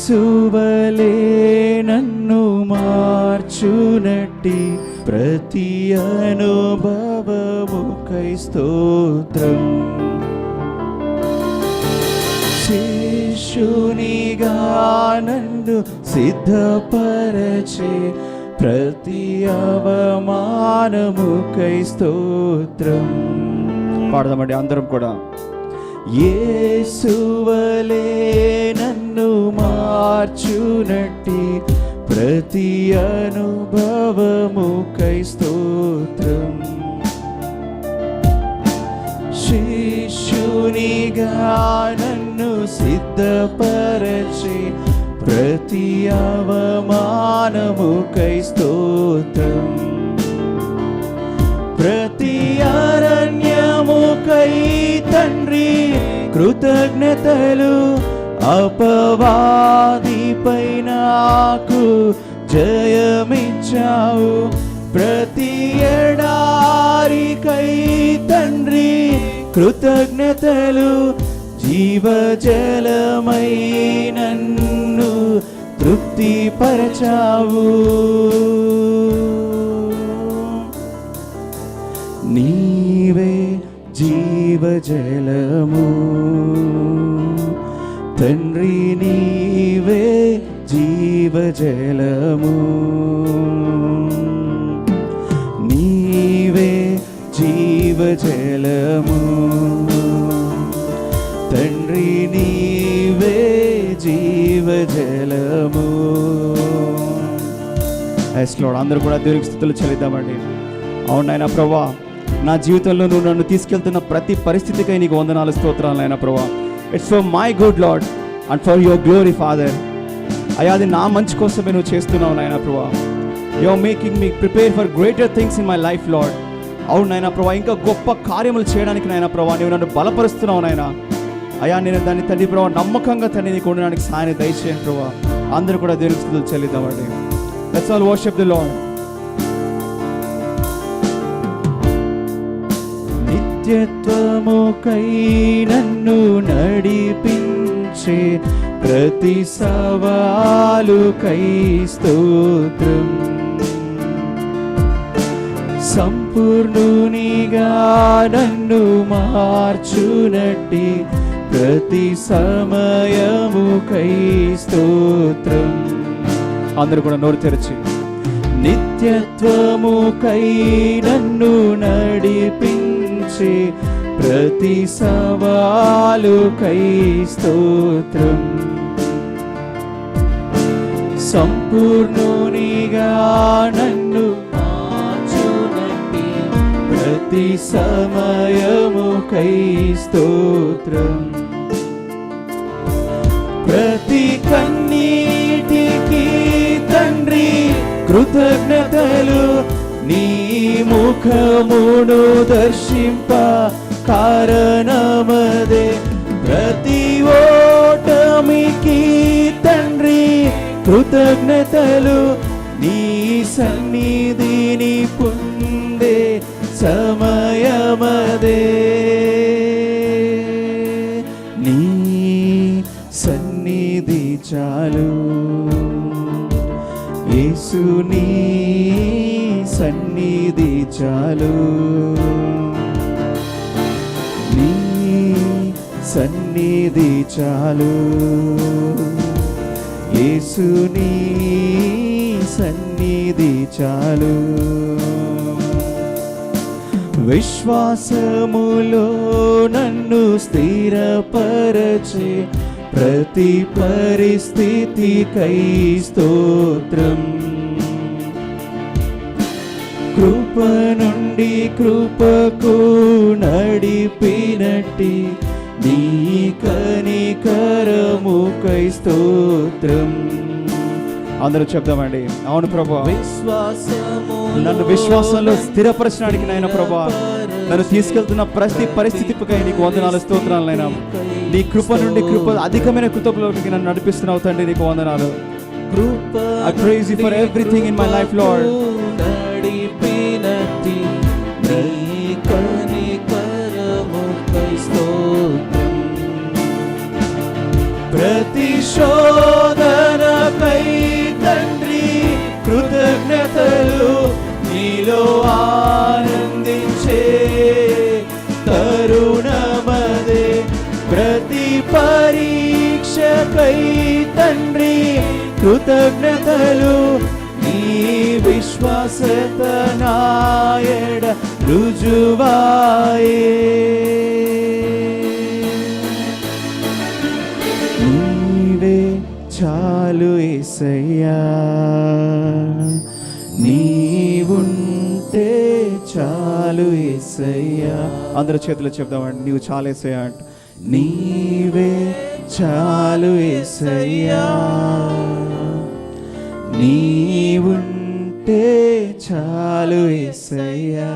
యేసువలే నన్ను మార్చునట్టి ప్రతి అనుభవముకై స్తోత్రం. శిష్యునిగా నన్ను సిద్ధపరచే ప్రతి అవమానముకై స్తోత్రం. పాడదామండి అందరం కూడా. యేసువలే నన్ను మార్చునట్టి ప్రతి అనుభవముకై స్తోత్రం. శిష్యునిగా నన్ను సిద్ధపరచి ప్రతి అవమానముకై స్తోత్రం. ప్రతి అరణ్యముకై తండ్రి కృతజ్ఞతలు, అపవాదిపై నాకు జయమిచ్చావు. ప్రతి ఎడారికై తండ్రి కృతజ్ఞతలు, జీవజలమై నన్ను తృప్తిపరచావు. నీవే జీవజలము తండ్రి, నీవే జీవజలము, నీవే జీవజలము తండ్రి, నీవే జీవజలము. ఎస్ లార్డ్, అందరూ కూడా దేవునికి స్తుతులు చెల్లిద్దామండి. అవును నాయనా ప్రభువా, నా జీవితంలో నువ్వు నన్ను తీసుకెళ్తున్న ప్రతి పరిస్థితికై నీకు వందనాలు, స్తోత్రాలు నాయనా ప్రభువా. It's for my good lord and for your glory father. అయ్యా, అది నా మంచి కోసమే నువ్వు చేస్తున్నావు నాయనా ప్రభువా. You are making me prepare for greater things in my life lord. అవును నాయనా ప్రభువా, ఇంకా గొప్ప కార్యములు చేయడానికి నాయనా ప్రభువా నువ్వు నన్ను బలపరుస్తున్నావు నాయనా. అయ్యా, నేను దాన్ని తండ్రి ప్రభువా నమ్మకంగా తండ్రి నీకు ఉండడానికి సాయాన్ని దయచేయండి ప్రభువా. అందరూ కూడా దేవునికి స్తుతులు చెల్లిద్దామండి. Let's all worship the Lord. నిత్యత్వముకై నన్ను నడిపించే ప్రతి సవాలుకై స్తోత్రం. సంపూర్ణునిగా నన్ను మార్చునట్టి ప్రతి సమయముకై స్తోత్రం. అందరూ కూడా నోరు తెరచి. నిత్యత్వముకై నన్ను నడిపించే ప్రతి సవాలుకై స్తోత్రం. సంపూర్ణునిగా నన్ను మార్చునట్టి ప్రతి సమయముకై స్తోత్రం. ప్రతి కన్నీటికి తండ్రి కృతజ్ఞతలు, నీ ముఖమును దర్శింప కారణమదే. ప్రతి ఓటమికి తండ్రి కృతజ్ఞతలు, నీ సన్నిధిని పొందే సమయమదే. నీ సన్నిధి చాలు యేసు, నీ సన్నిధి చాలు, నీ సన్నిధి చాలు యేసు, నీ సన్నిధి చాలు. విశ్వాసములో నన్ను స్థిరపరచే ప్రతి పరిస్థితికై స్తోత్రం. కృప నుండి కృపకు నడిపినట్టి నీ కనికరముకై స్తోత్రం. అందరూ చెప్దామండి. అవును ప్రభువా, నన్ను విశ్వాసంలో స్థిరపరచడానికి నాయన ప్రభువా, నన్ను తీసుకెళ్తున్న ప్రతి పరిస్థితిపై నీకు వందనాలు, స్తోత్రాలు నాయన. నీ కృప నుండి కృప అధికమైన కృపలోకి నన్ను నడిపిస్తున్నావు తండ్రి, నీకు వందనాలు. I praise you for everything in my life, Lord. ప్రతి శోధన కృతజ్ఞతలు నీలో ఆనందించే తరుణమదే. ప్రతి పరీక్షకై తండ్రి కృతజ్ఞతలు, నీ విశ్వాసత నాయడ రుజువాయే. నీవే చాలు యేసయ్యా, నీవుంటే చాలు యేసయ్యా. అందరూ చేతులు చెప్దామండి, నీవు చాలు యేసయ్యా అంట. నీవే చాలు యేసయ్యా, నీవుంటే చాలు యేసయ్యా.